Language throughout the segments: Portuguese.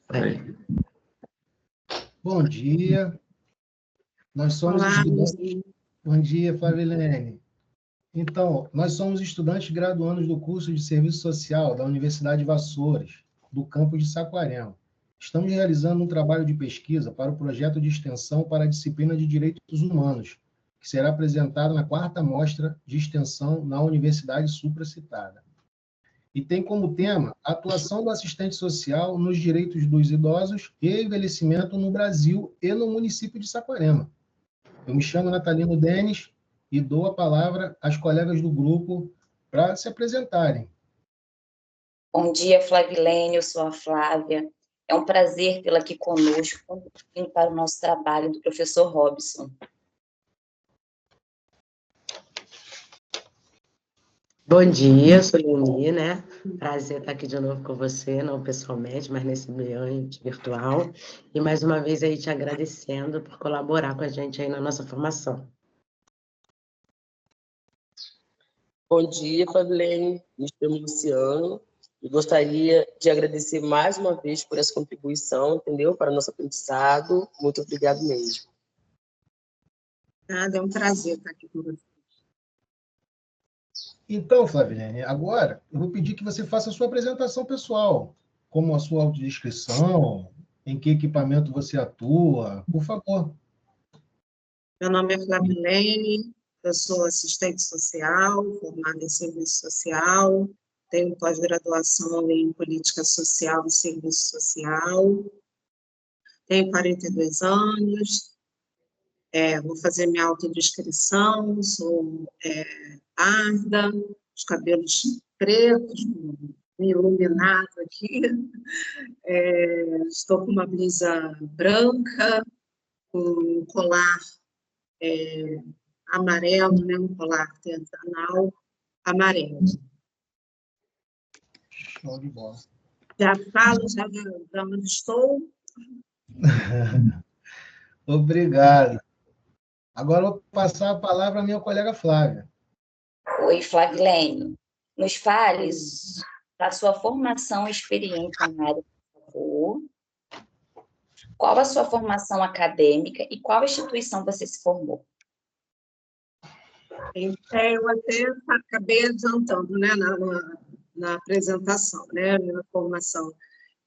Aí. Bom dia. Nós somos estudantes. Bom dia, Flavilene. Então, nós somos estudantes graduandos do curso de Serviço Social da Universidade de Vassouras, do campus de Saquarema. Estamos realizando um trabalho de pesquisa para o projeto de extensão para a disciplina de Direitos Humanos, que será apresentado na 4ª Mostra de Extensão na Universidade supracitada. E tem como tema a atuação do assistente social nos direitos dos idosos e envelhecimento no Brasil e no município de Saquarema. Eu me chamo Natalino Denis e dou a palavra às colegas do grupo para se apresentarem. Bom dia, Flavilene, eu sou a Flávia. É um prazer tê-la aqui conosco, contribuindo para o nosso trabalho do professor Robson. Bom dia, sou Leoni, né? Prazer estar aqui de novo com você, não pessoalmente, mas nesse ambiente virtual. E mais uma vez aí te agradecendo por colaborar com a gente aí na nossa formação. Bom dia, Flavilene. Me chamo Luciano e gostaria de agradecer mais uma vez por essa contribuição, entendeu? Para o nosso aprendizado. Muito obrigado mesmo. Nada, é um prazer estar aqui com você. Então, Flavilene, agora eu vou pedir que você faça a sua apresentação pessoal, como a sua autodescrição, em que equipamento você atua, por favor. Meu nome é Flavilene, eu sou assistente social, formada em serviço social, tenho pós-graduação em política social e serviço social, tenho 42 anos, vou fazer minha autodescrição, sou parda, os cabelos pretos, iluminado aqui, estou com uma blusa branca, com um colar amarelo, né, um colar artesanal amarelo. Show de bola. Já falo, já onde estou. Obrigado. Agora eu vou passar a palavra à minha colega Flávia. Oi, Flavilene. Nos fale da sua formação e experiência na área, por favor. Qual a sua formação acadêmica e qual instituição você se formou? Eu até acabei adiantando, né, na apresentação, né, minha formação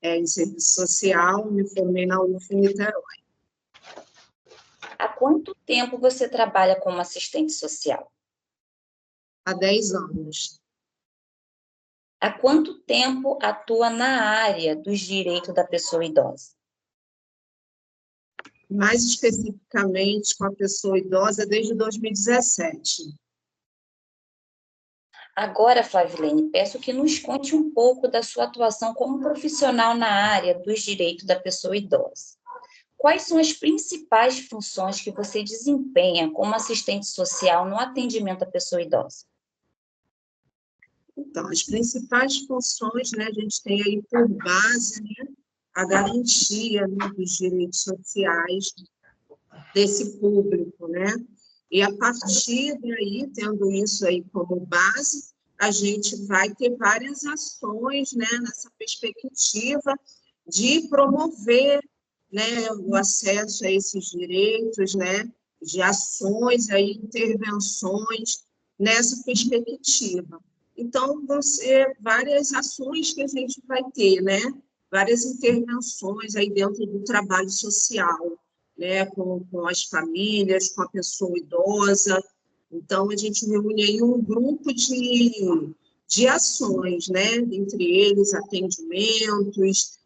em serviço social, me formei na UF Niterói. Há quanto tempo você trabalha como assistente social? Há 10 anos. Há quanto tempo atua na área dos direitos da pessoa idosa? Mais especificamente com a pessoa idosa desde 2017. Agora, Flavilene, peço que nos conte um pouco da sua atuação como profissional na área dos direitos da pessoa idosa. Quais são as principais funções que você desempenha como assistente social no atendimento à pessoa idosa? Então, as principais funções, né, a gente tem aí por base, né, a garantia, né, dos direitos sociais desse público, né? E a partir daí, tendo isso aí como base, a gente vai ter várias ações, né, nessa perspectiva de promover, né, o acesso a esses direitos, né, de ações, aí, intervenções nessa perspectiva. Então, vão ser várias ações que a gente vai ter, né, várias intervenções aí dentro do trabalho social, né, com as famílias, com a pessoa idosa. Então, a gente reúne aí um grupo de ações, né, entre eles atendimentos,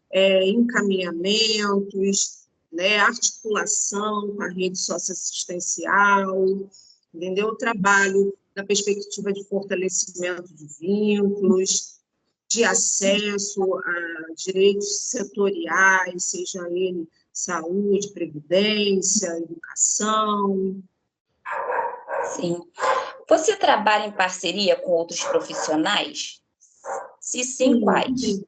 encaminhamentos, né, articulação com a rede socioassistencial, entendeu? O trabalho na perspectiva de fortalecimento de vínculos, de acesso a direitos setoriais, seja ele saúde, previdência, educação. Sim. Você trabalha em parceria com outros profissionais? Se sim, quais? Sim.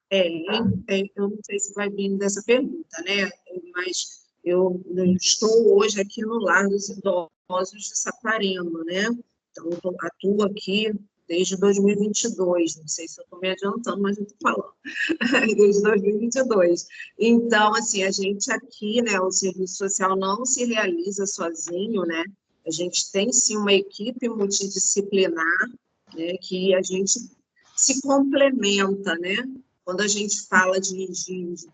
Eu não sei se vai vir dessa pergunta, né? Mas eu estou hoje aqui no Lar dos Idosos de Saquarema, né? Então, eu atuo aqui desde 2022, não sei se eu estou me adiantando, mas eu estou falando, desde 2022. Então, assim, a gente aqui, né, o serviço social não se realiza sozinho, né, a gente tem, sim, uma equipe multidisciplinar, né, que a gente se complementa, né, quando a gente fala de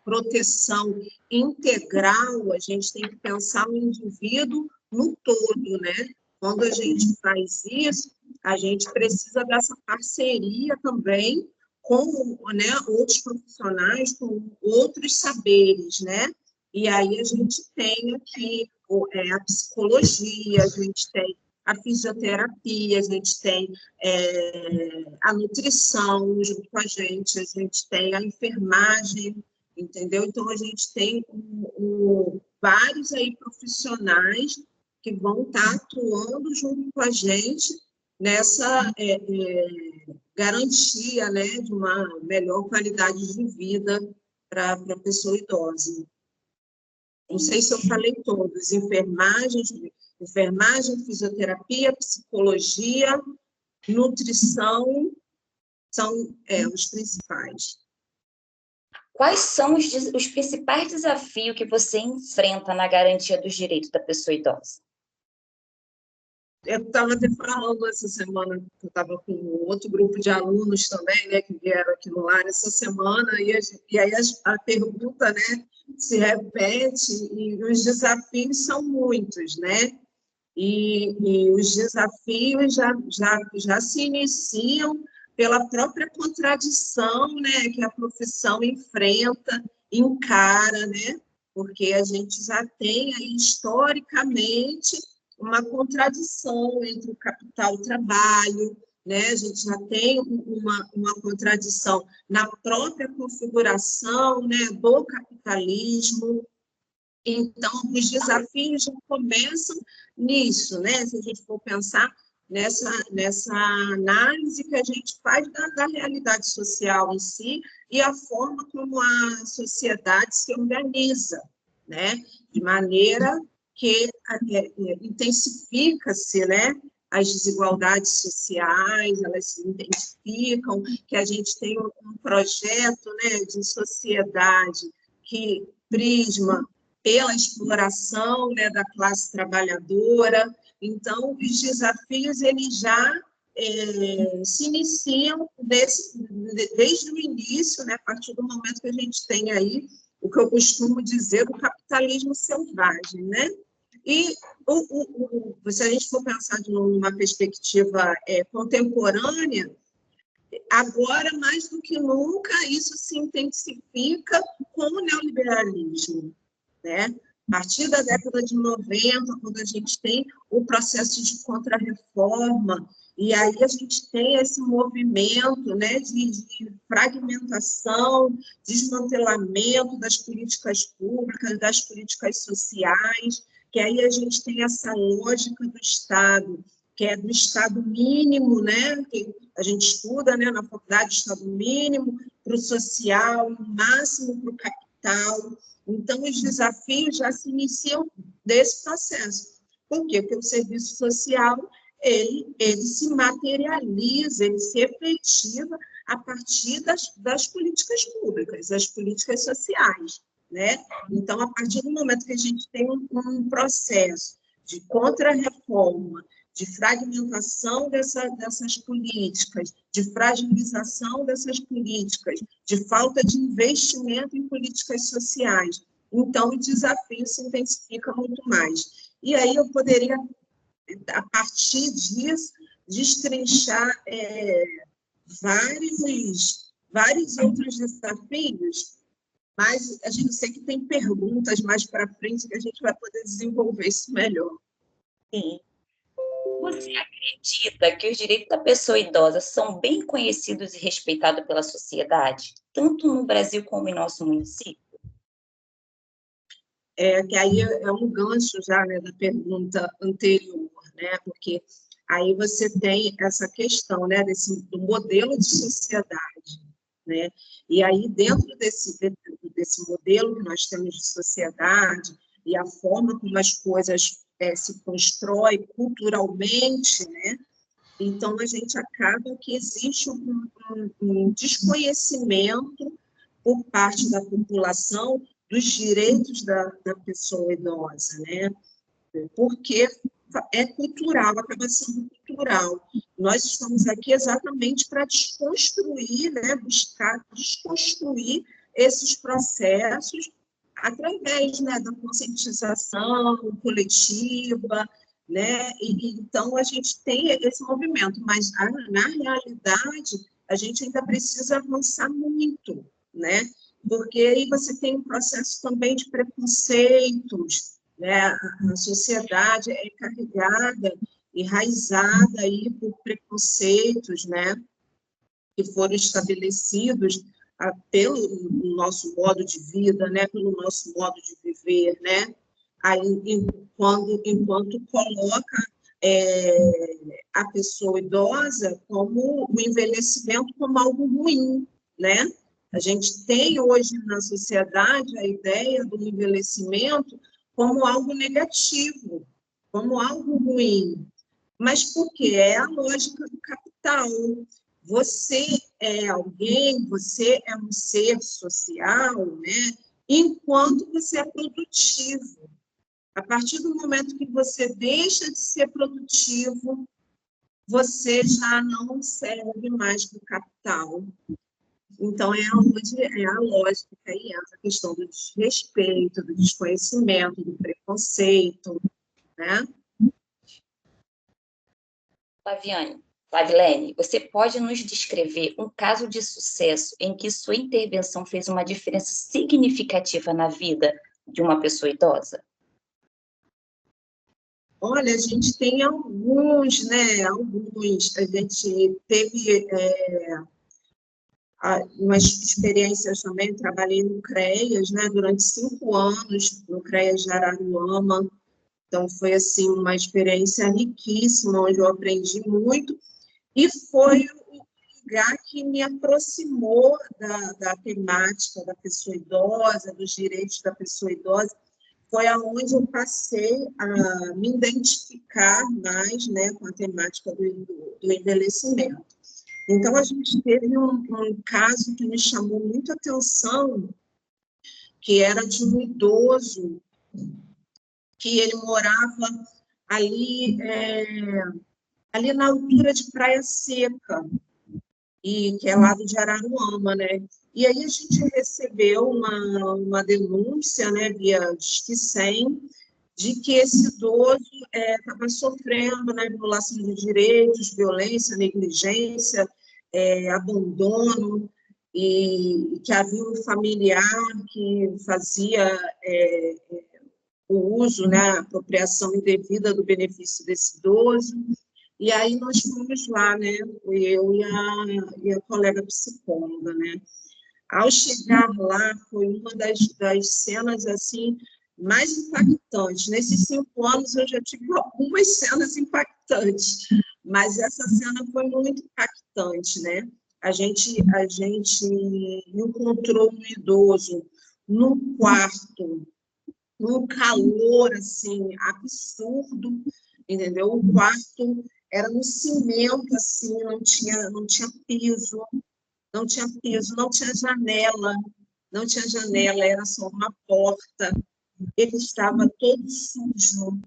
proteção integral, a gente tem que pensar no indivíduo no todo, né, quando a gente faz isso, a gente precisa dessa parceria também com, né, outros profissionais, com outros saberes, né? E aí a gente tem aqui a psicologia, a gente tem a fisioterapia, a gente tem a nutrição junto com a gente tem a enfermagem, entendeu? Então, a gente tem vários aí profissionais que vão estar atuando junto com a gente nessa garantia, né, de uma melhor qualidade de vida para a pessoa idosa. Não sei se eu falei todos, enfermagem, fisioterapia, psicologia, nutrição, são os principais. Quais são os principais desafios que você enfrenta na garantia dos direitos da pessoa idosa? Eu estava até falando essa semana, que eu estava com outro grupo de alunos também, né, que vieram aqui no lar essa semana, e aí a pergunta, né, se repete, e os desafios são muitos, né? E os desafios já se iniciam pela própria contradição, né, que a profissão enfrenta, encara, né? Porque a gente já tem aí, historicamente, uma contradição entre o capital e o trabalho, né? A gente já tem uma contradição na própria configuração, né, do capitalismo. Então, os desafios já começam nisso, né? Se a gente for pensar nessa análise que a gente faz da realidade social em si e a forma como a sociedade se organiza, né? De maneira que intensifica-se, né, as desigualdades sociais, elas se intensificam, que a gente tem um projeto, né, de sociedade que prisma pela exploração, né, da classe trabalhadora. Então, os desafios eles já se iniciam desde o início, né, a partir do momento que a gente tem aí o que eu costumo dizer do capitalismo selvagem, né? E se a gente for pensar numa perspectiva contemporânea, agora, mais do que nunca, isso se intensifica com o neoliberalismo, né? A partir da década de 90, quando a gente tem o processo de contrarreforma, e aí a gente tem esse movimento, né, de fragmentação, desmantelamento das políticas públicas, das políticas sociais, que aí a gente tem essa lógica do Estado, que é do Estado mínimo, né, que a gente estuda, né, na faculdade, Estado mínimo para o social, o máximo para o capital. Então, os desafios já se iniciam desse processo. Por quê? Porque o serviço social, ele se materializa, ele se efetiva a partir das políticas públicas, das políticas sociais, né? Então, a partir do momento que a gente tem um processo de contrarreforma, de fragmentação dessas políticas, de fragilização dessas políticas, de falta de investimento em políticas sociais. Então, o desafio se intensifica muito mais. E aí eu poderia, a partir disso, destrinchar vários outros desafios, mas a gente sei que tem perguntas mais para frente que a gente vai poder desenvolver isso melhor. Sim. Você acredita que os direitos da pessoa idosa são bem conhecidos e respeitados pela sociedade, tanto no Brasil como em nosso município? Que aí é um gancho já, né, da pergunta anterior, né, porque aí você tem essa questão, né, do modelo de sociedade, né, e aí dentro desse modelo que nós temos de sociedade e a forma como as coisas se constrói culturalmente, né, Então, a gente acaba que existe um desconhecimento por parte da população dos direitos da pessoa idosa, né? Porque é cultural, acaba sendo cultural. Nós estamos aqui exatamente para desconstruir, né? Buscar desconstruir esses processos através, né, da conscientização coletiva, né? Então, a gente tem esse movimento, mas, na realidade, a gente ainda precisa avançar muito, né? Porque aí você tem um processo também de preconceitos, né? A sociedade é carregada, enraizada aí por preconceitos, né? Que foram estabelecidos pelo nosso modo de vida, né? Pelo nosso modo de viver, né? Aí, enquanto coloca a pessoa idosa como o envelhecimento como algo ruim, né? A gente tem hoje na sociedade a ideia do envelhecimento como algo negativo, como algo ruim. Mas por quê? É a lógica do capital. Você é alguém, você é um ser social, né? Enquanto você é produtivo. A partir do momento que você deixa de ser produtivo, você já não serve mais para o capital. Então, é a lógica aí, a questão do desrespeito, do desconhecimento, do preconceito, né? Flavilene, você pode nos descrever um caso de sucesso em que sua intervenção fez uma diferença significativa na vida de uma pessoa idosa? Olha, a gente tem alguns, né? Alguns. A gente teve umas experiências também, trabalhei no CREAS, né? Durante 5 anos, no CREAS de Araruama. Então, foi, assim, uma experiência riquíssima, onde eu aprendi muito. E foi o lugar que me aproximou da temática da pessoa idosa, dos direitos da pessoa idosa. Foi aonde eu passei a me identificar mais, né, com a temática do envelhecimento. Então, a gente teve um caso que me chamou muito a atenção, que era de um idoso, que ele morava ali na altura de Praia Seca, que é lado de Araruama, né? E aí a gente recebeu uma denúncia, né, via Disque 100, de que esse idoso estava sofrendo, né, violação de direitos, violência, negligência, abandono, e que havia um familiar que fazia o uso, né, a apropriação indevida do benefício desse idoso. E aí nós fomos lá, né, eu e a colega psicóloga, né. Ao chegar lá, foi uma das cenas, assim, mais impactantes. Nesses 5 anos, eu já tive algumas cenas impactantes, mas essa cena foi muito impactante, né? A gente encontrou um idoso num quarto, num calor, assim, absurdo, entendeu? O quarto era no cimento, assim, não tinha piso, não tinha janela, era só uma porta. Ele estava todo sujo.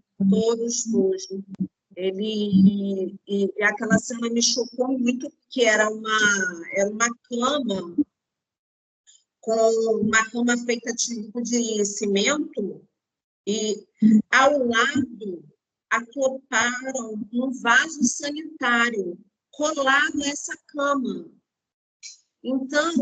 E aquela cena me chocou muito, porque era uma cama, com uma cama feita de cimento, e ao lado acoplaram um vaso sanitário colado a essa cama. Então,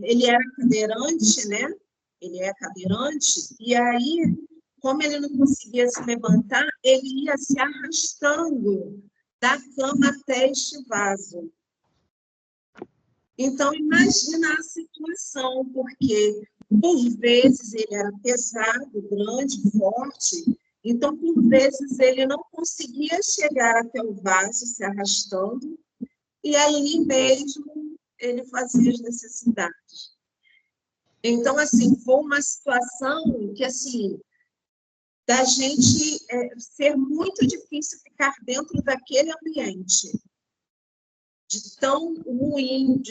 ele era cadeirante, né? Ele é cadeirante, e aí, como ele não conseguia se levantar, ele ia se arrastando da cama até este vaso. Então, imagina a situação, porque, por vezes, ele era pesado, grande, forte, então, por vezes, ele não conseguia chegar até o vaso se arrastando, e ali mesmo ele fazia as necessidades. Então, assim, foi uma situação que, assim, da gente ser muito difícil ficar dentro daquele ambiente, de tão ruim,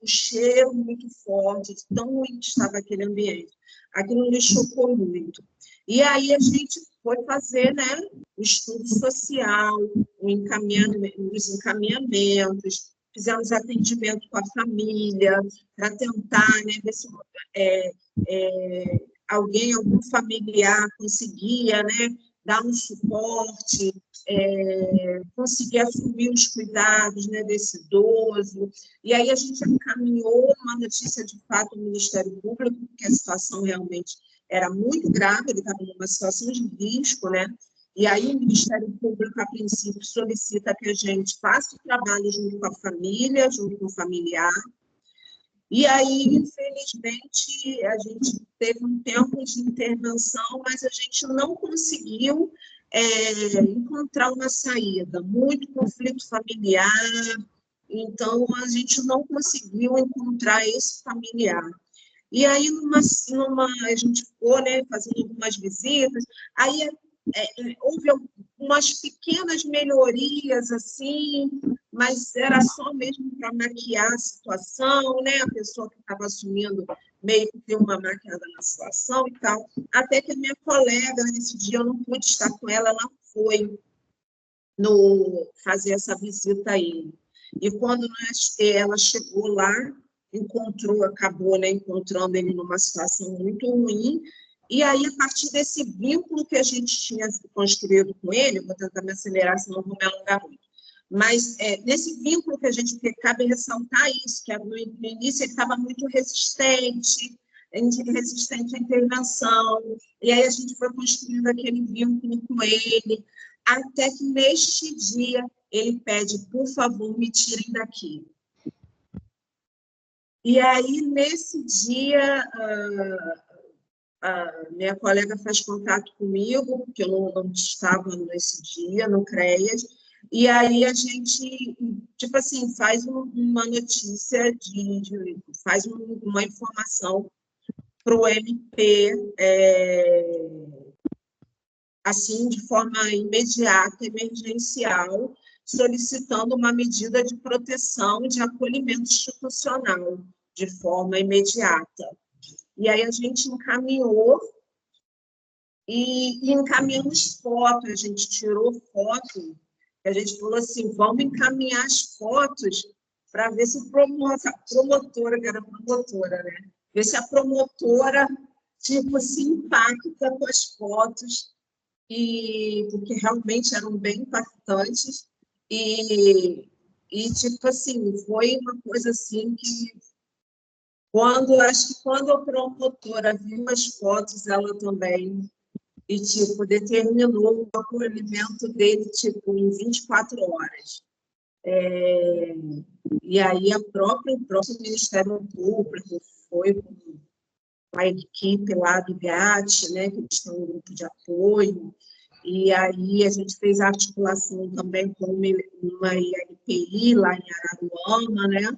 o cheiro muito forte, de tão ruim que estava aquele ambiente. Aquilo me chocou muito. E aí a gente foi fazer, né, o estudo social, os encaminhamentos, fizemos atendimento com a família, para tentar, né, ver se algum familiar conseguia, né, dar um suporte, conseguir assumir os cuidados, né, desse idoso. E aí a gente encaminhou uma notícia de fato ao Ministério Público, porque a situação realmente era muito grave, ele estava numa situação de risco, né? E aí o Ministério Público, a princípio, solicita que a gente faça o trabalho junto com a família, junto com o familiar. E aí, infelizmente, a gente teve um tempo de intervenção, mas a gente não conseguiu encontrar uma saída. Muito conflito familiar, então a gente não conseguiu encontrar esse familiar. E aí, a gente ficou, né, fazendo algumas visitas, aí houve umas pequenas melhorias, assim, mas era só mesmo para maquiar a situação, né? A pessoa que estava assumindo meio que deu uma maquiada na situação e tal. Até que a minha colega, nesse dia, eu não pude estar com ela, ela foi fazer essa visita a ele. E quando ela chegou lá, acabou, né, encontrando ele numa situação muito ruim. E aí, a partir desse vínculo que a gente tinha construído com ele, vou tentar me acelerar, senão vou me alongar muito, mas nesse vínculo que a gente tem, cabe ressaltar isso, que no início ele estava muito resistente à intervenção, e aí a gente foi construindo aquele vínculo com ele, até que neste dia ele pede, por favor, me tirem daqui. E aí, nesse dia, a minha colega faz contato comigo, porque eu não estava nesse dia, no CREAS, e aí a gente, tipo assim, faz uma notícia, faz uma informação para o MP, assim, de forma imediata, emergencial, solicitando uma medida de proteção e de acolhimento institucional, de forma imediata. E aí a gente encaminhou e encaminhamos foto, a gente tirou foto, a gente falou assim, vamos encaminhar as fotos para ver se a promotora, que era promotora, né? Ver se a promotora, tipo, se impacta com as fotos, porque realmente eram bem impactantes, e tipo assim, foi uma coisa assim que acho que quando a promotora viu as fotos, ela também, e tipo, determinou o acolhimento dele, tipo, em 24 horas. E aí o próprio Ministério Público foi com a equipe lá do GAT, né, que eles têm um grupo de apoio, e aí a gente fez a articulação também com uma ILPI lá em Araruama, né,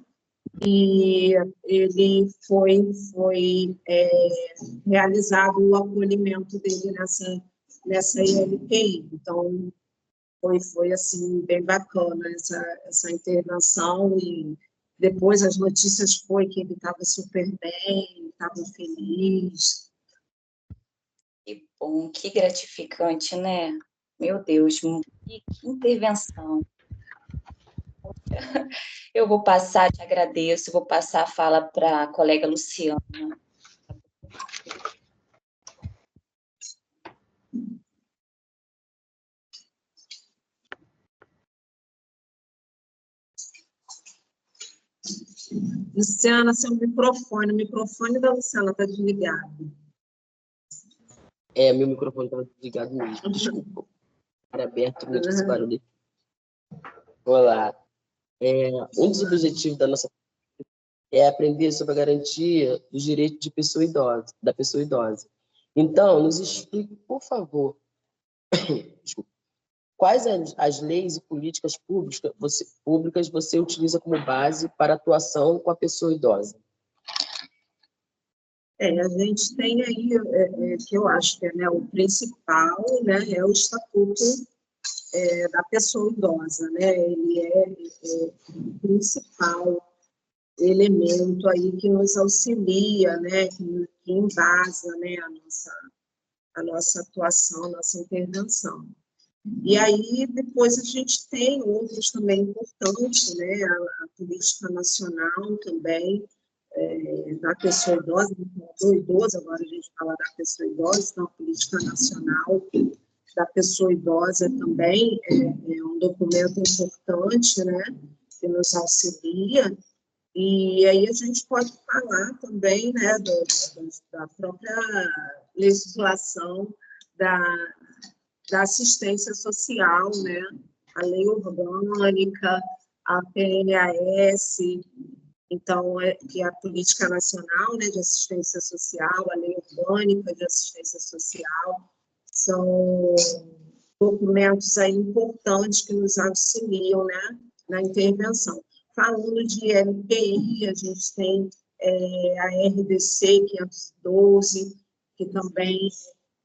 e ele foi realizado o acolhimento dele nessa ILPI. Então, foi assim, bem bacana essa intervenção, e depois as notícias foi que ele estava super bem, estava feliz. Que bom, que gratificante, né? Meu Deus, que intervenção. Eu vou passar, te agradeço, vou passar a fala para a colega Luciana. Luciana, seu microfone, o microfone da Luciana está desligado. Meu microfone estava desligado mesmo, desculpa. Era aberto, muito esse barulho. Olá. Um dos objetivos da nossa é aprender sobre a garantia dos direitos da pessoa idosa. Então, nos explique, por favor, quais as leis e políticas públicas você utiliza como base para atuação com a pessoa idosa? A gente tem aí, que eu acho que é, né, o principal, né, é o Estatuto da pessoa idosa, né? Ele é o principal elemento aí que nos auxilia, né? Que embasa, né? A nossa atuação, a nossa intervenção. E aí, depois a gente tem outros também importantes, né? A política nacional também, da pessoa idosa, do idoso, agora a gente fala da pessoa idosa, então a política nacional da pessoa idosa também é um documento importante, né? Que nos auxilia. E aí a gente pode falar também, né, da própria legislação da assistência social, né, a lei orgânica, a PNAS, então, que é a Política Nacional, né, de Assistência Social, a Lei Orgânica de Assistência Social, são documentos aí importantes que nos auxiliam, né, na intervenção. Falando de LPI, a gente tem a RDC 512, que também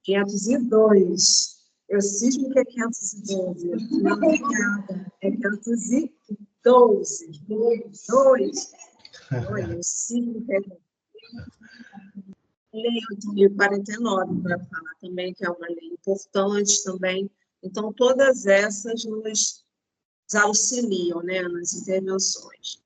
502. Eu cismo que é 512. Não é nada. É 512. Olha, eu cismo que é Lei 8.049, para falar também, que é uma lei importante também. Então, todas essas nos auxiliam, né, nas intervenções.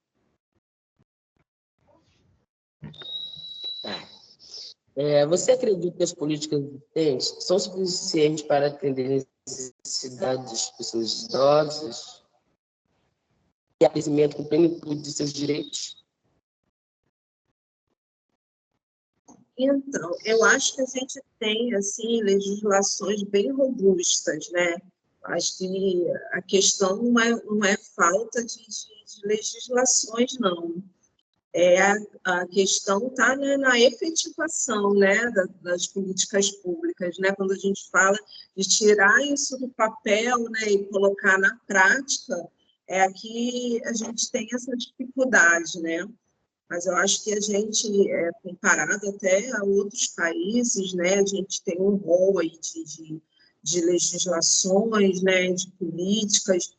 Você acredita que as políticas existentes são suficientes para atender as necessidades das pessoas idosas e atendimento com plenitude de seus direitos? Então, eu acho que a gente tem, assim, legislações bem robustas, né? Acho que a questão não é falta de legislações, não. A questão está, né, na efetivação, né, das políticas públicas, né? Quando a gente fala de tirar isso do papel, né, e colocar na prática, é aqui a gente tem essa dificuldade, né? Mas eu acho que a gente, comparado até a outros países, né, a gente tem um rol aí de legislações, né, de políticas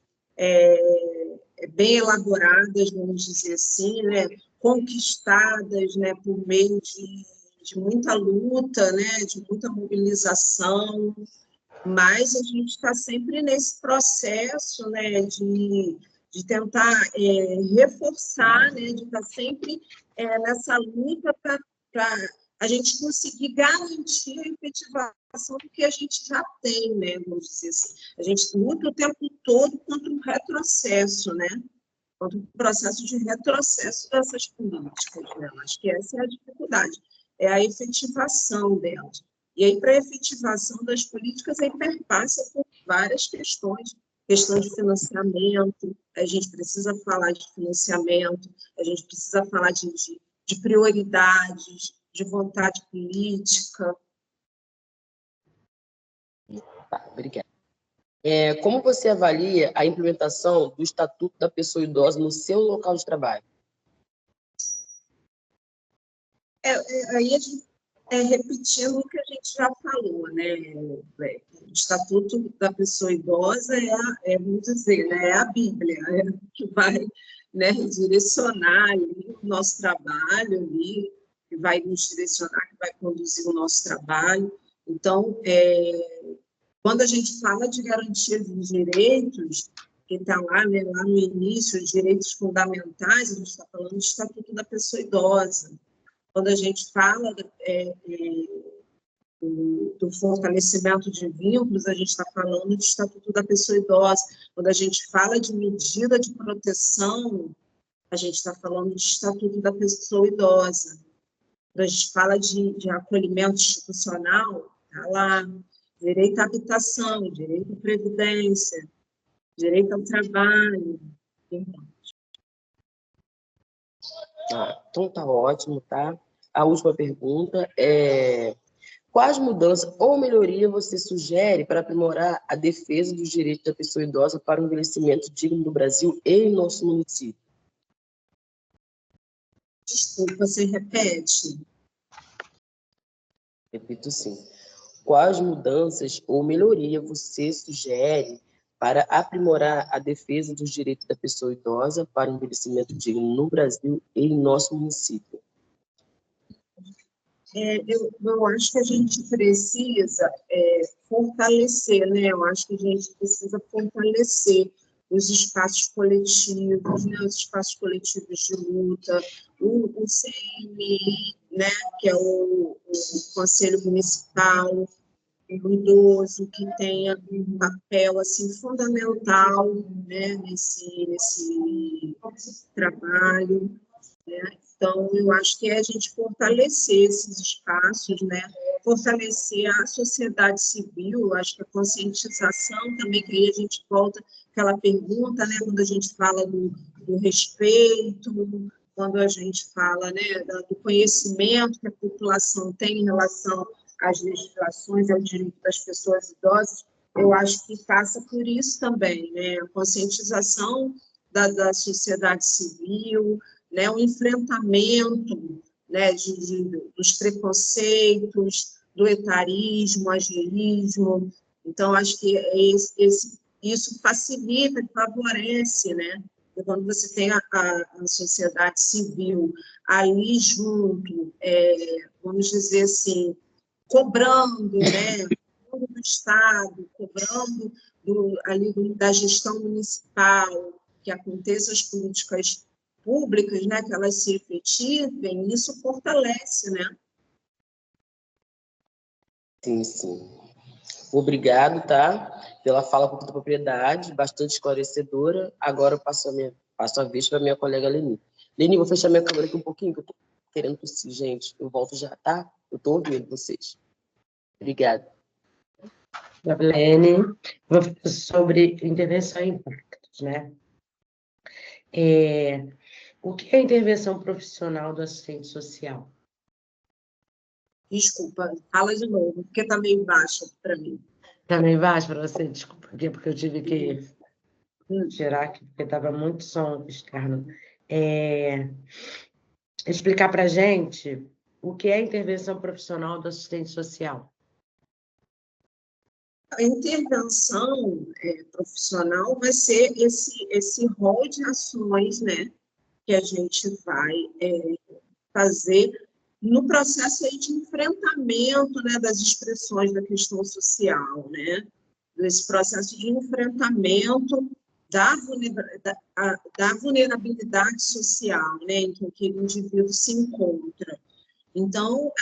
bem elaboradas, vamos dizer assim, né, conquistadas, né, por meio de muita luta, né, de muita mobilização, mas a gente está sempre nesse processo, né, de tentar reforçar, né, de estar sempre nessa luta para a gente conseguir garantir a efetivação do que a gente já tem, né, vamos dizer assim. A gente luta o tempo todo contra o retrocesso, né, contra o processo de retrocesso dessas políticas, né? Acho que essa é a dificuldade, é a efetivação delas. E aí, para a efetivação das políticas, aí perpassa por várias questões, questão de financiamento, a gente precisa falar de financiamento, a gente precisa falar de prioridades, de vontade política. Tá, obrigada. Como você avalia a implementação do Estatuto da Pessoa Idosa no seu local de trabalho? Aí a gente repetindo o que a gente já falou, né? O Estatuto da Pessoa Idosa vamos dizer, né, é a Bíblia, que vai, né, direcionar ali o nosso trabalho, ali, que vai nos direcionar, que vai conduzir o nosso trabalho. Então, quando a gente fala de garantia dos direitos, que está lá, né, lá no início, os direitos fundamentais, a gente está falando do Estatuto da Pessoa Idosa. Quando a gente fala do fortalecimento de vínculos, a gente está falando do Estatuto da Pessoa Idosa. Quando a gente fala de medida de proteção, a gente está falando do Estatuto da Pessoa Idosa. Quando a gente fala de acolhimento institucional, está lá. Direito à habitação, direito à previdência, direito ao trabalho. Então tá ótimo, tá? A última pergunta é: quais mudanças ou melhoria você sugere para aprimorar a defesa dos direitos da pessoa idosa para um envelhecimento digno no Brasil e em nosso município? Desculpa, você repete? Repito sim. Quais mudanças ou melhoria você sugere para aprimorar a defesa dos direitos da pessoa idosa para um envelhecimento digno no Brasil e em nosso município? Eu acho que a gente precisa fortalecer, né? Eu acho que a gente precisa fortalecer os espaços coletivos, né? Os espaços coletivos de luta, o CMI, né? Que é o Conselho Municipal do Idoso, que tenha um papel assim, fundamental, né? nesse trabalho. Né? Então, eu acho que é a gente fortalecer esses espaços, né? Fortalecer a sociedade civil, eu acho que a conscientização também, que aí a gente volta àquela pergunta, né? Quando a gente fala do respeito, quando a gente fala, né, do conhecimento que a população tem em relação às legislações, ao direito das pessoas idosas, eu acho que passa por isso também, né? A conscientização da sociedade civil, né, o enfrentamento, né, dos preconceitos, do etarismo, ageísmo. Então, acho que isso facilita e favorece, né? E quando você tem a sociedade civil ali junto, vamos dizer assim, cobrando, né, do Estado, cobrando ali da gestão municipal, que aconteçam as políticas públicas, né, que elas se efetivem, isso fortalece, né? Sim, sim. Obrigado, tá? Pela fala com toda a propriedade, bastante esclarecedora. Agora eu passo a vez para a minha colega Leni. Leni, vou fechar minha câmera aqui um pouquinho, que eu estou querendo tossir, gente. Eu volto já, tá? Eu estou ouvindo vocês. Obrigada. Lene, vou falar sobre intervenção e impactos, né? O que é a intervenção profissional do assistente social? Desculpa, fala de novo, porque está meio baixo para mim. Está meio baixo para você? Desculpa, porque eu tive que tirar aqui, porque estava muito som externo. Explicar para a gente o que é a intervenção profissional do assistente social. A intervenção profissional vai ser esse rol de ações, né, que a gente vai fazer no processo aí de enfrentamento, né, das expressões da questão social, né, desse processo de enfrentamento da vulnerabilidade social, né, em que aquele indivíduo se encontra. Então,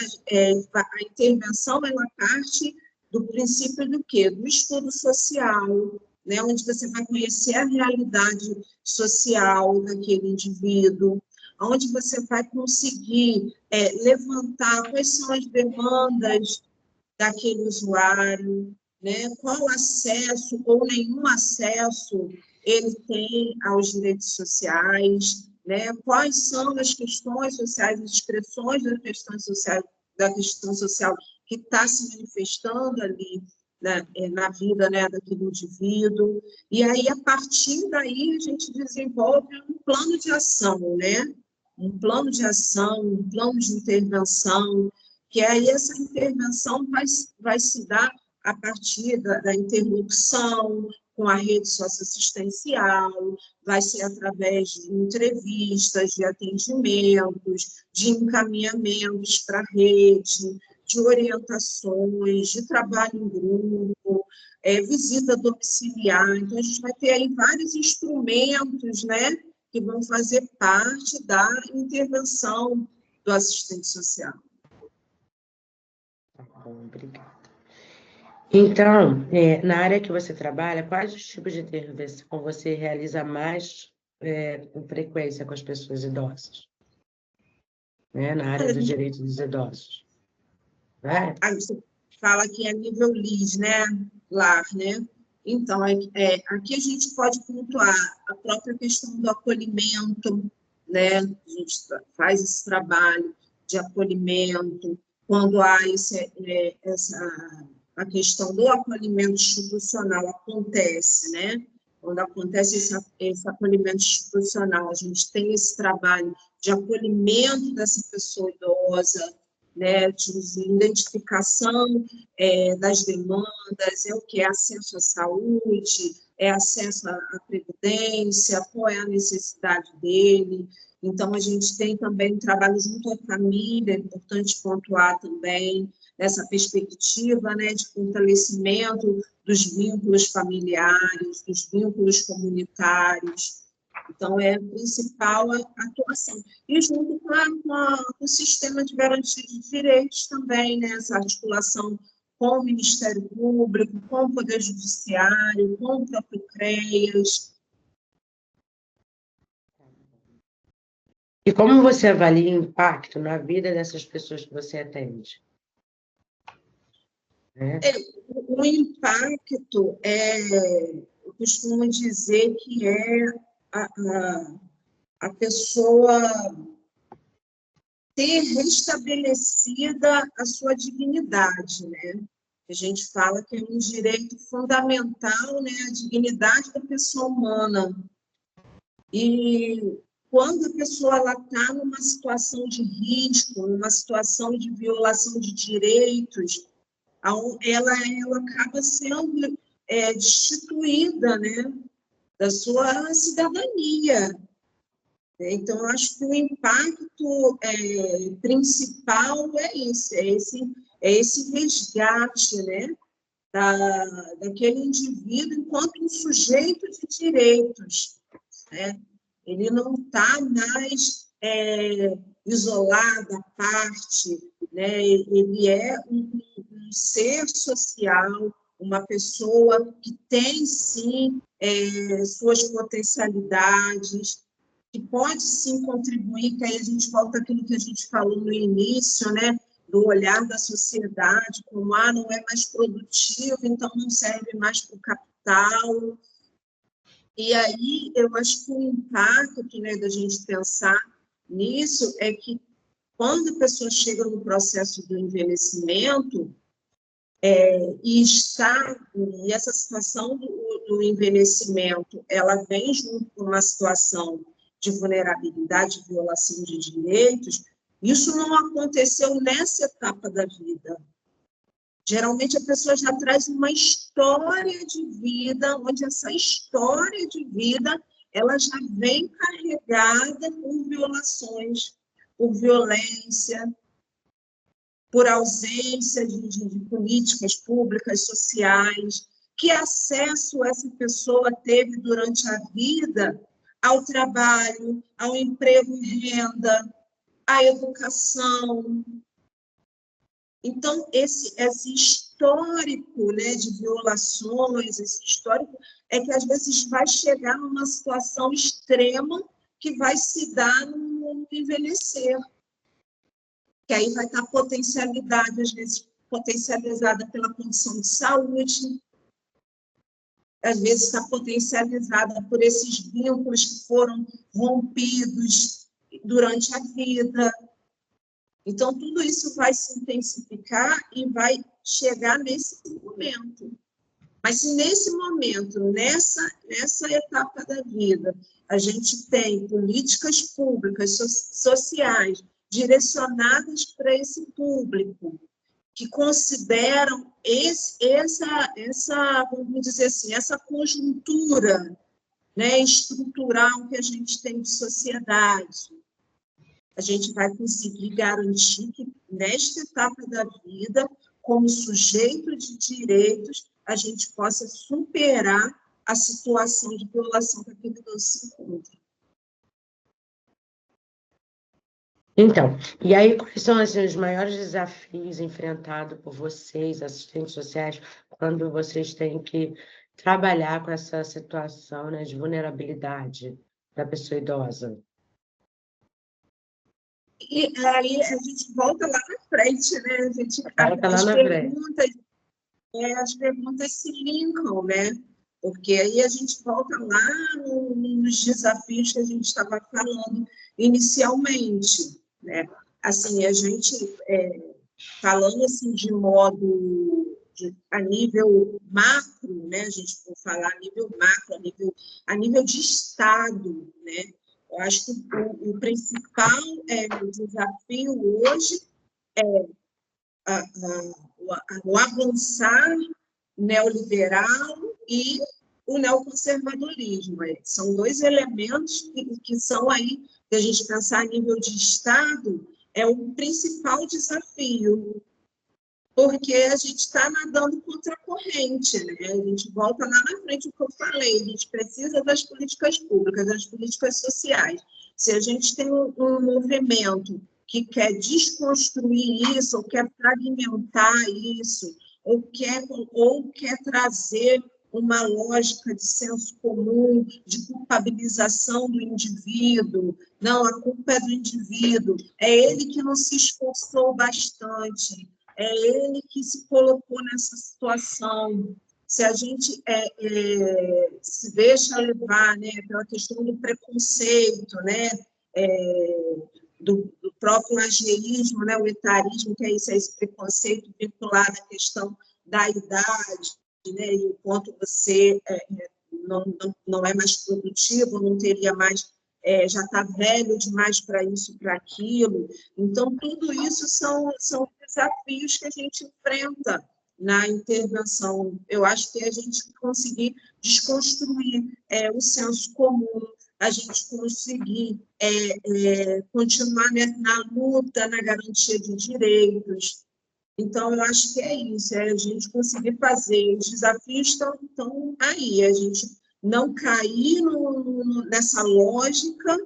a intervenção, ela parte do princípio do quê? Do estudo social, né, onde você vai conhecer a realidade social daquele indivíduo, onde você vai conseguir levantar quais são as demandas daquele usuário, né, qual acesso ou nenhum acesso ele tem aos direitos sociais, né, quais são as questões sociais, as expressões da questão social que está se manifestando ali na vida, né, daquele indivíduo, e aí, a partir daí, a gente desenvolve um plano de ação, né, um plano de ação, um plano de intervenção, que aí essa intervenção vai se dar a partir da interlocução com a rede socioassistencial, vai ser através de entrevistas, de atendimentos, de encaminhamentos para a rede, de orientações, de trabalho em grupo, visita domiciliar. Então, a gente vai ter aí vários instrumentos, né, que vão fazer parte da intervenção do assistente social. Bom, obrigada. Então, na área que você trabalha, quais os tipos de intervenção você realiza mais com frequência com as pessoas idosas? Né? Na área do direito dos idosos. Né? Aí você fala que é nível LIS, né? Lar, né? Então, aqui a gente pode pontuar a própria questão do acolhimento, né? A gente faz esse trabalho de acolhimento, quando há a questão do acolhimento institucional acontece, né? Quando acontece esse acolhimento institucional, a gente tem esse trabalho de acolhimento dessa pessoa idosa, né, de identificação das demandas, é o que é acesso à saúde, é acesso à previdência, qual é a necessidade dele. Então, a gente tem também um trabalho junto à família, é importante pontuar também, nessa perspectiva, né, de fortalecimento dos vínculos familiares, dos vínculos comunitários. Então, é a principal atuação. E junto com o sistema de garantia de direitos também, né, essa articulação com o Ministério Público, com o Poder Judiciário, com o próprio CREAS. E como você avalia o impacto na vida dessas pessoas que você atende? O impacto, eu costumo dizer que é a pessoa ter restabelecida a sua dignidade, né? A gente fala que é um direito fundamental, né, a dignidade da pessoa humana. E quando a pessoa está numa situação de risco, numa situação de violação de direitos, ela acaba sendo destituída, né, da sua cidadania. Então, eu acho que o impacto principal é esse resgate, né, daquele indivíduo enquanto um sujeito de direitos, né? Ele não está mais isolado, à parte, né? Ele é um ser social, uma pessoa que tem, sim, suas potencialidades, que pode, sim, contribuir, que aí a gente volta àquilo que a gente falou no início, né? Do olhar da sociedade, como, não é mais produtivo, então não serve mais para o capital. E aí, eu acho que o impacto, né, da gente pensar nisso é que, quando a pessoa chega no processo do envelhecimento, e essa situação do envelhecimento, ela vem junto com uma situação de vulnerabilidade e violação de direitos, isso não aconteceu nessa etapa da vida. Geralmente, a pessoa já traz uma história de vida, onde essa história de vida ela já vem carregada por violações, por violência, por ausência de políticas públicas, sociais. Que acesso essa pessoa teve durante a vida ao trabalho, ao emprego e renda, à educação? Então, esse histórico, né, de violações, esse histórico, é que às vezes vai chegar numa situação extrema que vai se dar no envelhecer. Que aí vai estar a potencialidade, às vezes potencializada pela condição de saúde, às vezes está potencializada por esses vínculos que foram rompidos durante a vida. Então, tudo isso vai se intensificar e vai chegar nesse momento. Mas se nesse momento, nessa etapa da vida, a gente tem políticas públicas, sociais, direcionadas para esse público, que consideram vamos dizer assim, essa conjuntura, né, estrutural que a gente tem de sociedade, a gente vai conseguir garantir que, nesta etapa da vida, como sujeito de direitos, a gente possa superar a situação de violação que aquele idoso se encontra. Então, e aí quais são assim, os maiores desafios enfrentados por vocês, assistentes sociais, quando vocês têm que trabalhar com essa situação, né, de vulnerabilidade da pessoa idosa? E aí a gente volta lá na frente, né? A gente, as perguntas se linkam, né? Porque aí a gente volta lá nos desafios que a gente estava falando inicialmente, né? Assim, a gente, falando assim de modo, a nível macro, né? A gente for falar a nível macro, a nível de Estado, né? Eu acho que o principal desafio hoje o avançar neoliberal e o neoconservadorismo. São dois elementos que são aí, se a gente pensar a nível de Estado, é o principal desafio, porque a gente está nadando contra a corrente, né? A gente volta lá na frente o que eu falei, a gente precisa das políticas públicas, das políticas sociais. Se a gente tem um movimento que quer desconstruir isso, ou quer fragmentar isso, ou quer trazer uma lógica de senso comum, de culpabilização do indivíduo. Não, a culpa é do indivíduo, é ele que não se esforçou bastante, é ele que se colocou nessa situação. Se a gente se deixa levar, né, pela questão do preconceito, né, do próprio ageísmo, né, o etarismo, que é esse preconceito vinculado à questão da idade, né, e o quanto você não é mais produtivo, não teria mais, já está velho demais para isso, para aquilo. Então, tudo isso são desafios que a gente enfrenta na intervenção. Eu acho que a gente conseguir desconstruir o senso comum, a gente conseguir continuar na luta, na garantia de direitos. Então, eu acho que é isso, a gente conseguir fazer. Os desafios estão aí, a gente não cair nessa lógica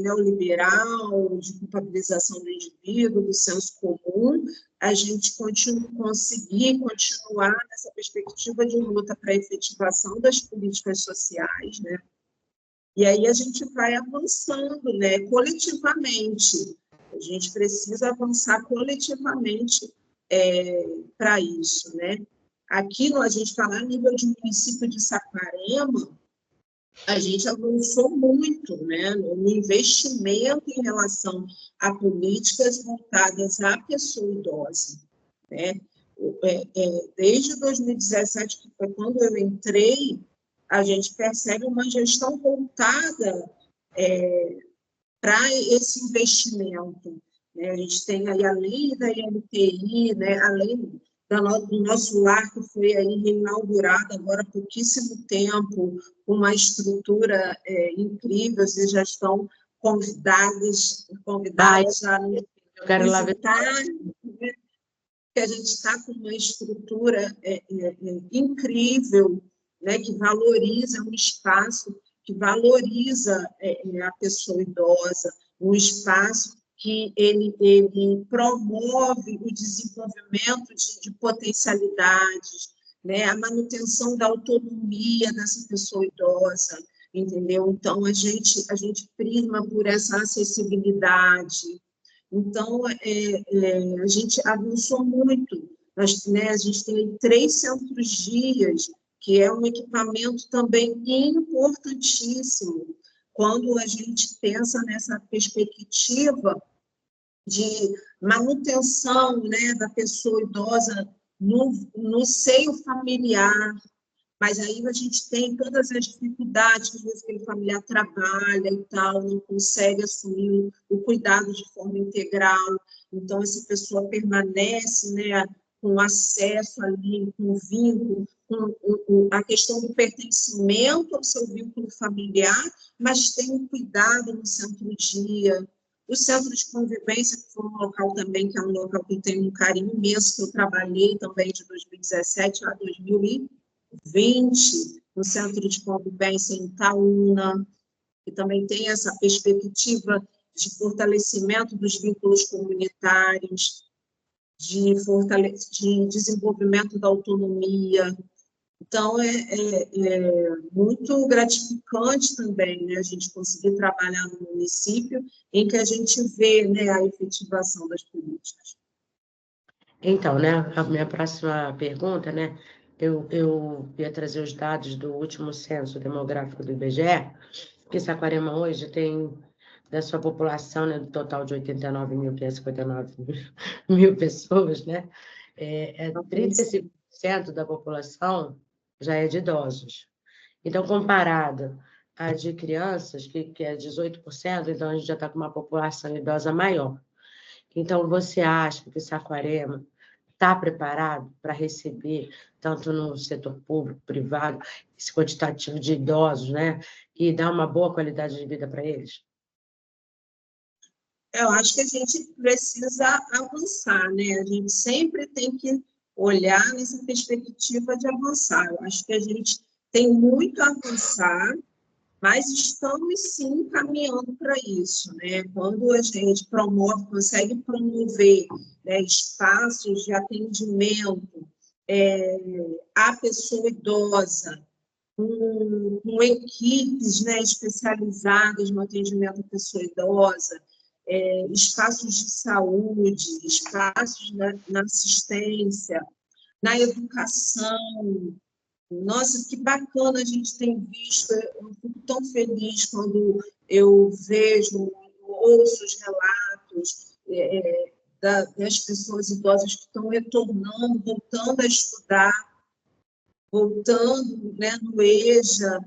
neoliberal, de culpabilização do indivíduo, do senso comum, a gente conseguir continuar nessa perspectiva de luta para a efetivação das políticas sociais, né? E aí a gente vai avançando, né, coletivamente. A gente precisa avançar coletivamente para isso, né? Aqui, a gente fala a nível de município de Saquarema, a gente avançou muito, né, no investimento em relação a políticas voltadas à pessoa idosa, né? Desde 2017, que foi quando eu entrei, a gente percebe uma gestão voltada para esse investimento, né? A gente tem aí, além da INPI, né, além do nosso lar, que foi aí reinaugurado agora há pouquíssimo tempo, uma estrutura incrível, vocês já estão convidados a visitar, né? Que a gente está com uma estrutura incrível, né, que valoriza um espaço, que valoriza a pessoa idosa, um espaço que ele promove o desenvolvimento de potencialidades, né, a manutenção da autonomia dessa pessoa idosa, entendeu? Então, a gente prima por essa acessibilidade. Então, a gente avançou muito. A gente tem 3 centros-dias, que é um equipamento também importantíssimo, quando a gente pensa nessa perspectiva de manutenção, né, da pessoa idosa no seio familiar. Mas aí a gente tem todas as dificuldades, que às vezes aquele familiar trabalha e tal, não consegue assumir o cuidado de forma integral. Então, essa pessoa permanece, né, com acesso ali, com vínculo, com a questão do pertencimento ao seu vínculo familiar, mas tem um cuidado no centro-dia. O centro de convivência, que foi um local também, que é um local que eu tenho um carinho imenso, que eu trabalhei também de 2017 a 2020, no Centro de Convivência em Itaúna, que também tem essa perspectiva de fortalecimento dos vínculos comunitários, de desenvolvimento da autonomia. Então, é muito gratificante também, né, a gente conseguir trabalhar no município em que a gente vê, né, a efetivação das políticas. Então, né, a minha próxima pergunta, né, eu ia trazer os dados do último censo demográfico do IBGE, que Saquarema hoje tem, da sua população, né, do total de 89.559 pessoas, né, 35% da população já é de idosos. Então, comparado à de crianças, que é 18%, então a gente já está com uma população idosa maior. Então, você acha que Saquarema está preparado para receber, tanto no setor público, privado, esse quantitativo de idosos, né? E dar uma boa qualidade de vida para eles? Eu acho que a gente precisa avançar, né? A gente sempre tem que olhar nessa perspectiva de avançar. Eu acho que a gente tem muito a avançar, mas estamos sim caminhando para isso, né? Quando a gente consegue promover, né, espaços de atendimento à pessoa idosa, com equipes, né, especializadas no atendimento à pessoa idosa, espaços de saúde, espaços na assistência, na educação. Nossa, que bacana a gente tem visto, eu fico tão feliz quando eu vejo, ouço os relatos das pessoas idosas que estão retornando, voltando a estudar, voltando, né, no EJA.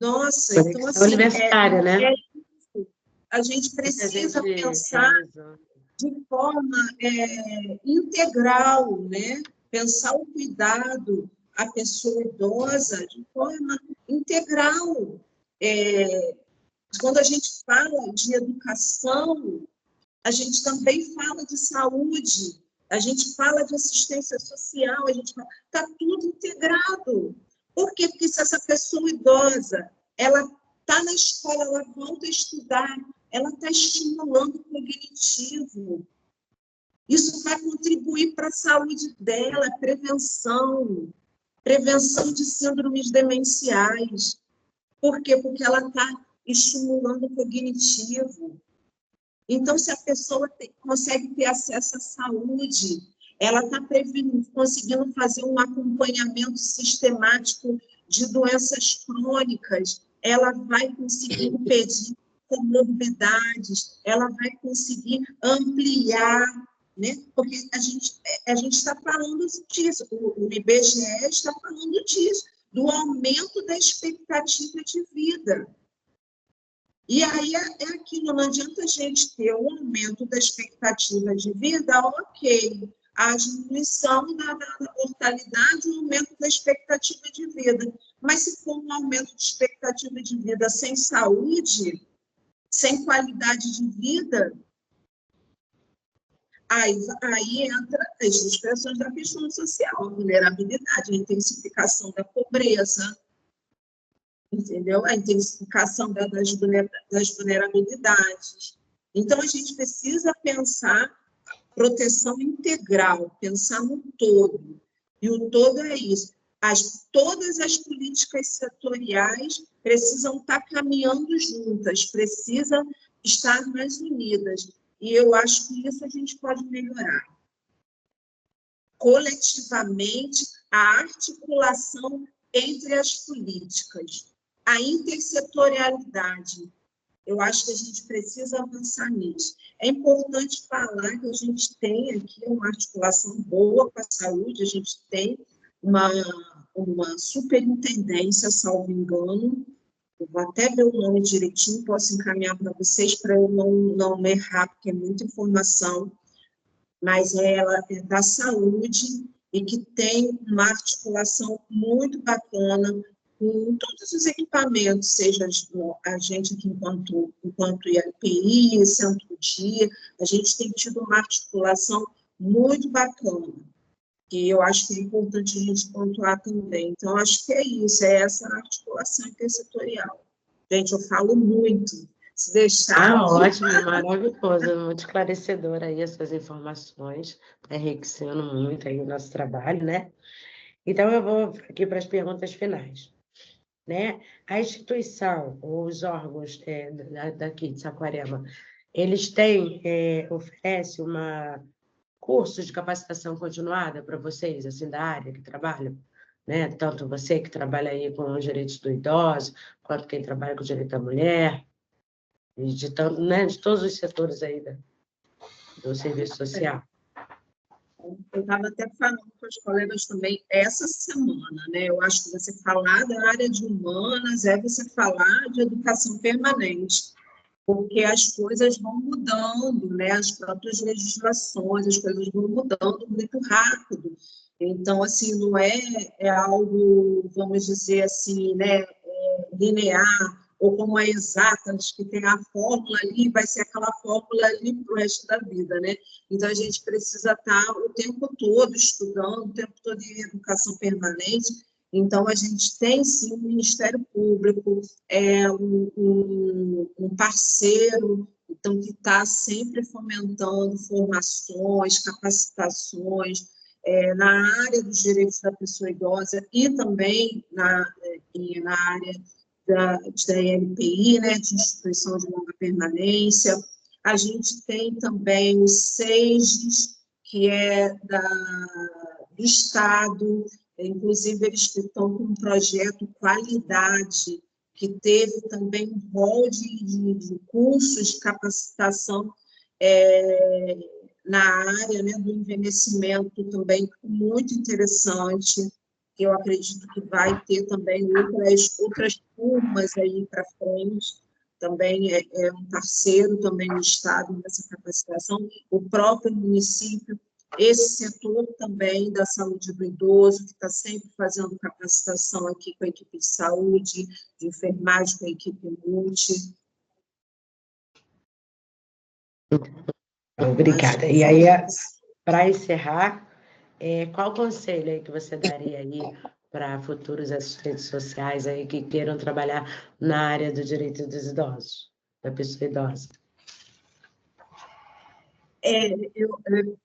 Nossa, então, Conexão assim, universitária, né? a gente precisa pensar de forma integral, né? Pensar o cuidado à pessoa idosa de forma integral. Quando a gente fala de educação, a gente também fala de saúde, a gente fala de assistência social, a gente está tudo integrado. Por quê? Porque se essa pessoa idosa, ela está na escola, ela volta a estudar, ela está estimulando o cognitivo. Isso vai contribuir para a saúde dela, prevenção de síndromes demenciais. Por quê? Porque ela está estimulando o cognitivo. Então, se a pessoa consegue ter acesso à saúde, ela está conseguindo fazer um acompanhamento sistemático de doenças crônicas, ela vai conseguir impedir comorbidades, ela vai conseguir ampliar, né? Porque a gente está falando disso, o IBGE está falando disso, do aumento da expectativa de vida. E aí é aquilo, não adianta a gente ter um aumento da expectativa de vida, ok, a diminuição da mortalidade, um aumento da expectativa de vida. Mas se for um aumento de expectativa de vida sem saúde, sem qualidade de vida, aí entra as expressões da questão social, a vulnerabilidade, a intensificação da pobreza, entendeu? A intensificação das vulnerabilidades. Então, a gente precisa pensar proteção integral, pensar no todo. E o todo é isso. Todas as políticas setoriais precisam estar caminhando juntas, precisam estar mais unidas. E eu acho que isso a gente pode melhorar. Coletivamente, a articulação entre as políticas, a intersetorialidade. Eu acho que a gente precisa avançar nisso. É importante falar que a gente tem aqui uma articulação boa com a saúde, a gente tem uma superintendência, salvo engano, eu vou até ver o nome direitinho, posso encaminhar para vocês, para eu não errar, porque é muita informação, mas ela é da saúde e que tem uma articulação muito bacana com todos os equipamentos, seja a gente aqui enquanto IAPI, Centro-Dia, a gente tem tido uma articulação muito bacana, que eu acho que é importante a gente pontuar também. Então, acho que é isso, é essa articulação intersetorial. Gente, eu falo muito, se deixar... Ótimo, maravilhoso, muito esclarecedora aí as suas informações, enriquecendo muito aí o nosso trabalho, né? Então, eu vou aqui para as perguntas finais. Né? A instituição, os órgãos daqui de Saquarema, eles oferecem cursos de capacitação continuada para vocês, assim, da área que trabalham, né? Tanto você que trabalha aí com os direitos do idoso, quanto quem trabalha com o direito da mulher, e de todos os setores aí do serviço social. Eu estava até falando com os colegas também essa semana, né? Eu acho que você falar da área de humanas é você falar de educação permanente. porque as coisas vão mudando, né? As próprias legislações, as coisas vão mudando muito rápido. Então, assim, não é algo, vamos dizer assim, né, linear, ou como é exatas, que tem a fórmula ali, vai ser aquela fórmula ali para o resto da vida, né? Então, a gente precisa estar o tempo todo estudando, o tempo todo em educação permanente. Então, a gente tem, sim, o Ministério Público, um parceiro, então, que está sempre fomentando formações, capacitações, na área dos direitos da pessoa idosa e também na área da INPI, né, de Instituição de Longa Permanência. A gente tem também o SEIS, que é do Estado, inclusive eles estão com um projeto Qualidade, que teve também um rol de cursos de capacitação na área, né, do envelhecimento também muito interessante, que eu acredito que vai ter também outras turmas aí para frente, também é um parceiro também no Estado nessa capacitação, o próprio município, esse setor também da saúde do idoso, que está sempre fazendo capacitação aqui com a equipe de saúde, de enfermagem, com a equipe multi. Obrigada. E aí, para encerrar, qual conselho aí que você daria aí para futuros assistentes sociais aí que queiram trabalhar na área do direito dos idosos, da pessoa idosa?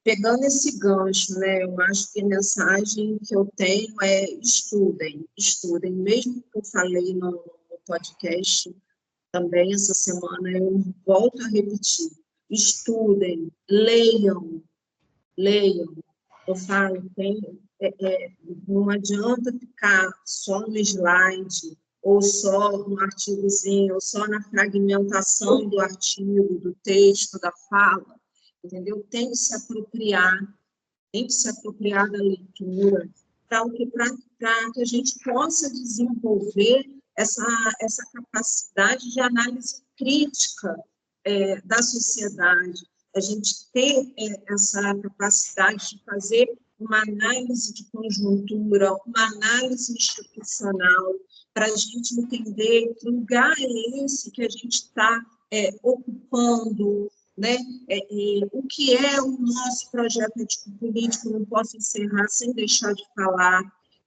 Pegando esse gancho, né, eu acho que a mensagem que eu tenho é estudem, mesmo que eu falei no podcast também essa semana, eu volto a repetir, estudem, leiam, eu falo, não adianta ficar só no slide, ou só no artigozinho, ou só na fragmentação do artigo, do texto, da fala, entendeu? Tem que se apropriar da leitura, para que a gente possa desenvolver essa capacidade de análise crítica da sociedade, a gente ter essa capacidade de fazer uma análise de conjuntura, uma análise institucional, para a gente entender que lugar é esse que a gente está ocupando, né? O que é o nosso projeto ético-político, não posso encerrar sem deixar de falar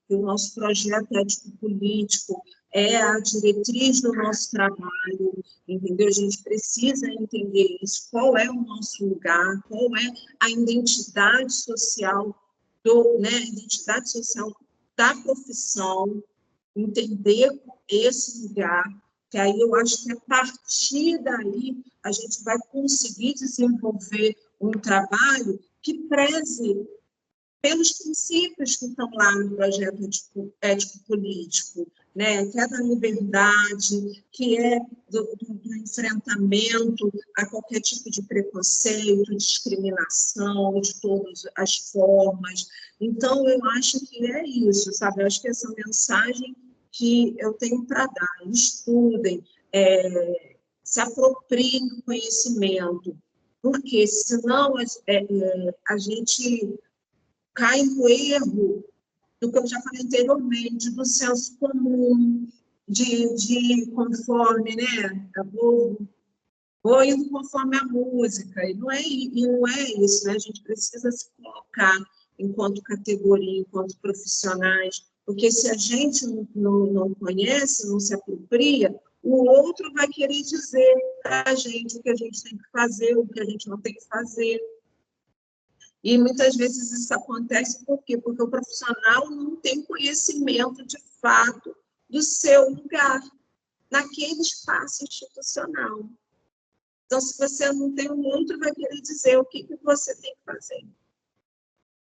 que o nosso projeto ético-político é a diretriz do nosso trabalho, entendeu? A gente precisa entender isso, qual é o nosso lugar, qual é a identidade social, a identidade social da profissão, entender esse lugar, que aí eu acho que a partir daí a gente vai conseguir desenvolver um trabalho que preze pelos princípios que estão lá no projeto ético-político, né? Que é da liberdade, que é do enfrentamento a qualquer tipo de preconceito, discriminação, de todas as formas. Então, eu acho que é isso, sabe? Eu acho que essa mensagem que eu tenho para dar, estudem, se apropriem do conhecimento, porque senão a gente cai no erro do que eu já falei anteriormente, do senso comum, de conforme, né? Eu vou indo conforme a música, e não é isso, né? A gente precisa se colocar enquanto categoria, enquanto profissionais, porque se a gente não conhece, não se apropria, o outro vai querer dizer para a gente o que a gente tem que fazer, o que a gente não tem que fazer. E muitas vezes isso acontece por quê? Porque o profissional não tem conhecimento de fato do seu lugar naquele espaço institucional. Então, se você não tem, um outro vai querer dizer o que você tem que fazer.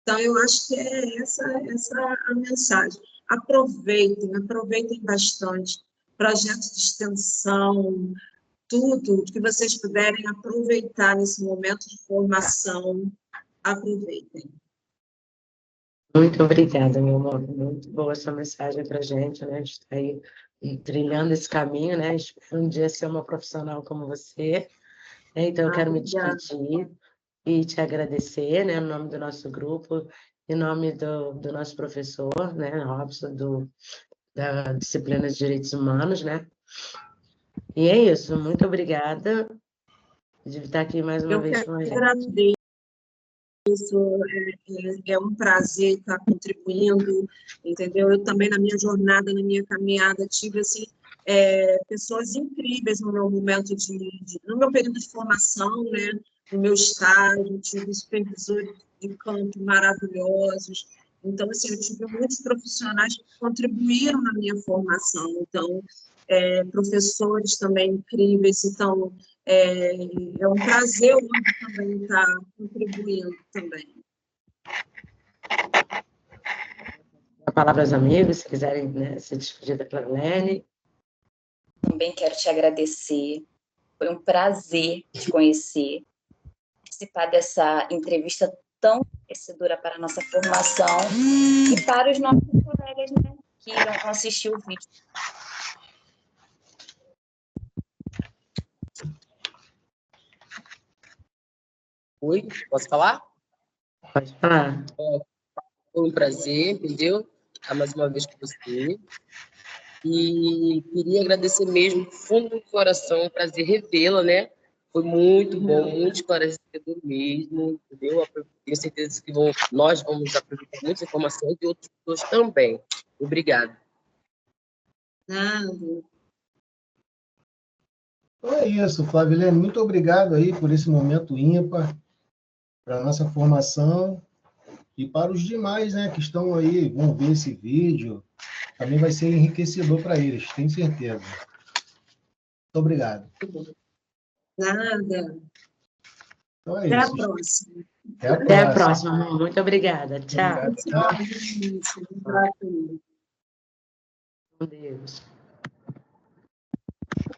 Então, eu acho que é essa a mensagem. Aproveitem bastante. Projetos de extensão, tudo que vocês puderem aproveitar nesse momento de formação, aproveitem. Muito obrigada, meu amor. Muito boa essa mensagem para a gente, né? A gente está aí trilhando esse caminho, né? Espero um dia ser uma profissional como você. Então, eu quero me Obrigada. despedir e te agradecer, né, no nome do nosso grupo, em nome do nosso professor, né, Robson, da disciplina de Direitos Humanos, né? E é isso, muito obrigada de estar aqui mais uma Eu vez que com a gente. agradeço, é um prazer estar contribuindo, entendeu? Eu também, na minha jornada, na minha caminhada, tive, assim, pessoas incríveis no meu momento no meu período de formação, né? No meu estágio, tive supervisores de campo maravilhosos. Então, assim, eu tive muitos profissionais que contribuíram na minha formação. Então, professores também incríveis. Então, é um prazer hoje também estar contribuindo também. A palavra aos amigos, se quiserem, né, se despedir da Clarilene. Também quero te agradecer. Foi um prazer te conhecer, participar dessa entrevista tão enriquecedora para a nossa formação e para os nossos colegas, né, que irão assistir o vídeo. Oi, posso falar? Pode falar. Foi um prazer, entendeu? Estar mais uma vez com você. E queria agradecer mesmo, do fundo do coração, um prazer revê-la, né? Foi muito bom, muito esclarecedor mesmo, entendeu? Tenho certeza que nós vamos aproveitar muitas informações e outras pessoas também. Obrigado. Nada. Então é isso, Flavilene, muito obrigado aí por esse momento ímpar para a nossa formação e para os demais, né, que estão aí, vão ver esse vídeo, também vai ser enriquecedor para eles, tenho certeza. Muito obrigado. Nada. Então é Até a isso. próxima. Até a Até a próxima. próxima. Muito obrigada. Tchau. Obrigado, tá? Com Deus.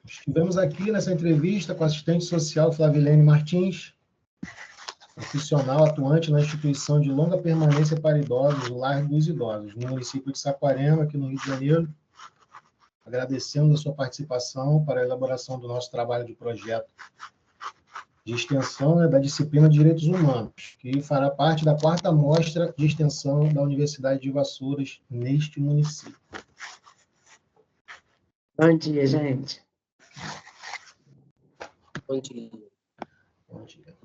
Estivemos aqui nessa entrevista com a assistente social Flavilene Martins, profissional atuante na instituição de longa permanência para idosos, o Lar dos Idosos, no município de Saquarema, aqui no Rio de Janeiro. Agradecemos a sua participação para a elaboração do nosso trabalho de projeto de extensão, né, da disciplina de Direitos Humanos, que fará parte da 4ª mostra de extensão da Universidade de Vassouras neste município. Bom dia, gente. Bom dia. Bom dia.